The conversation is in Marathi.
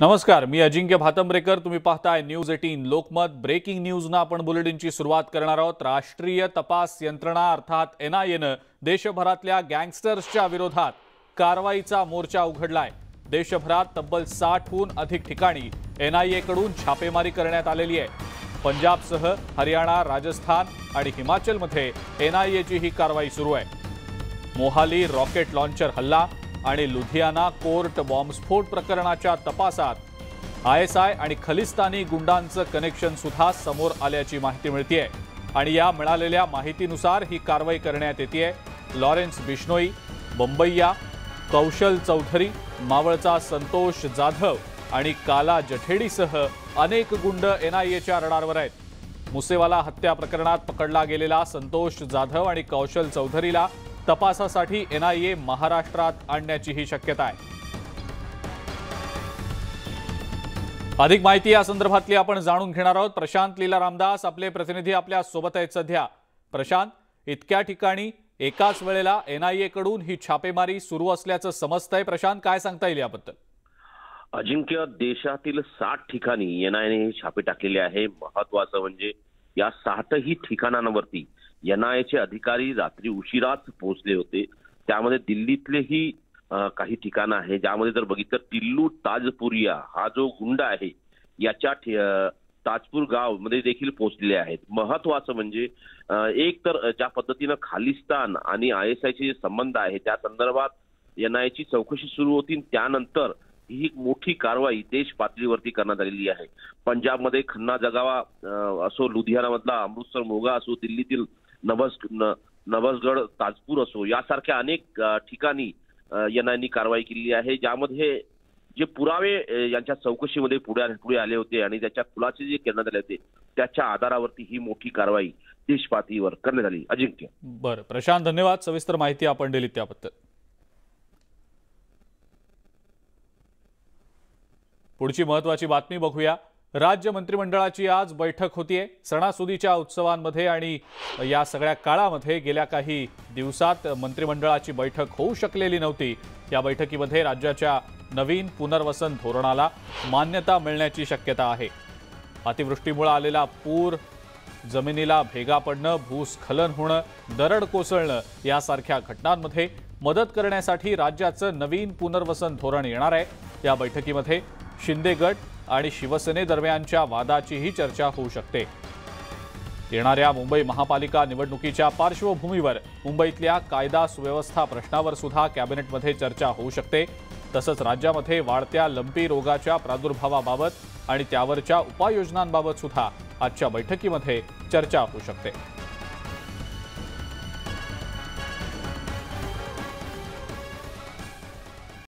नमस्कार, मी अजिंक्य भातंब्रेकर। तुम्ही पाहताय न्यूज 18 लोकमत। ब्रेकिंग न्यूज ना आपण बुलेटिनची सुरुवात करणार आहोत। राष्ट्रीय तपास यंत्रणा अर्थात एनआयएनं देशभरातल्या गँगस्टर्सच्या विरोधात कारवाईचा मोर्चा उघडलाय। देशभरात तब्बल 60हून अधिक ठिकाणी एनआयएकडून छापेमारी करण्यात आलेली आहे। पंजाबसह हरियाणा, राजस्थान आणि हिमाचलमध्ये एनआयएची ही कारवाई सुरू आहे। मोहाली रॉकेट लॉन्चर हल्ला आणि लुधियाना कोर्ट बॉम्बस्फोट प्रकरणाच्या तपासात आयएसआय आणि खलिस्तानी गुंडांचं कनेक्शन सुद्धा समोर आल्याची माहिती मिळतेय आणि या मिळालेल्या माहितीनुसार ही कारवाई करण्यात येतेय। लॉरेन्स बिश्नोई, बंबैया, कौशल चौधरी, मावळचा संतोष जाधव आणि काला जठेडीसह अनेक गुंड एनआयएच्या रडारवर आहेत। मुसेवाला हत्या प्रकरणात पकडला गेलेला संतोष जाधव आणि कौशल चौधरीला तपासासाठी एनआयए महाराष्ट्रात आणण्याचीही शक्यता आहे। अधिक माहिती या संदर्भातली आपण जाणून घेणार आहोत। प्रशांत लीला रामदास आपले प्रतिनिधी आपल्या सोबत आहेत सध्या। प्रशांत, इतक्या ठिकाणी एकाच वेळेला एनआयए कडून ही छापेमारी सुरू असल्याचं समजतंय। प्रशांत, काय सांगता येईल याबद्दल? अजिंक्य, देशातील 60 ठिकाणी एनआयएने छापे टाकलेले आहे। महत्त्वाचं म्हणजे या 60ही ठिकाणांवरती एनआयएचे अधिकारी रात्री उशिराच पोहोचले होते। त्यामध्ये दिल्लीतलेही काही ठिकाणं आहे, ज्यामध्ये जर बघितलं टिल्लू ताजपुरिया हा जो गुंड आहे याच्या ताजपूर गाव मध्ये देखील पोहोचलेले आहेत। महत्त्वाचं म्हणजे एक तर ज्या पद्धतीनं खालिस्तान आणि आयएसआयचे जे संबंध आहे त्या संदर्भात एनआयएची चौकशी सुरू होती। त्यानंतर ही मोठी कारवाई देश पातळीवरती करण्यात आलेली आहे। पंजाबमध्ये खन्ना जगावा असो, लुधियानामधला अमृतसर मोगा असो, दिल्लीतील नवसगड ताजपूर असो, यासारख्या अनेक ठिकाणी एनआयएने कारवाई केली आहे, ज्यामध्ये जे पुरावे यांच्या चौकशीमध्ये पुढे आले होते आणि त्याच्या खुलासे जे करण्यात आले होते त्याच्या आधारावरती ही मोठी कारवाई देश पातळीवर करण्यात आली। अजिंक्य, बरं प्रशांत, धन्यवाद। सविस्तर माहिती आपण दिली त्याबद्दल। पुढची महत्त्वाची बातमी बघूया। राज्य मंत्रिमंडळाची आज बैठक होतीये। सणासुदीच्या उत्सवांमध्ये आणि या सगळ्या काळामध्ये गेल्या काही दिवसात मंत्रिमंडळाची बैठक होऊ शकलेली नव्हती। या बैठकीमध्ये राज्याच्या नवीन पुनर्वसन धोरणाला मान्यता मिळण्याची शक्यता आहे। अतिवृष्टीमुळे आलेला पूर, जमिनीला भेगा पडणं, भूस्खलन होणं, दरड कोसळणं यासारख्या घटनांमध्ये मदत करण्यासाठी राज्याचं नवीन पुनर्वसन धोरण येणार आहे। या बैठकीमध्ये शिंदे गट आणि शिवसेनेदरम्यानच्या वादाचीही चर्चा होऊ शकते। येणाऱ्या मुंबई महापालिका निवडणुकीच्या पार्श्वभूमीवर मुंबईतल्या कायदा सुव्यवस्था प्रश्नावर सुद्धा कॅबिनेटमध्ये चर्चा होऊ शकते। तसंच राज्यामध्ये वाढत्या लंपी रोगाच्या प्रादुर्भावाबाबत आणि त्यावरच्या उपाययोजनांबाबत सुद्धा आजच्या बैठकीमध्ये चर्चा होऊ शकते।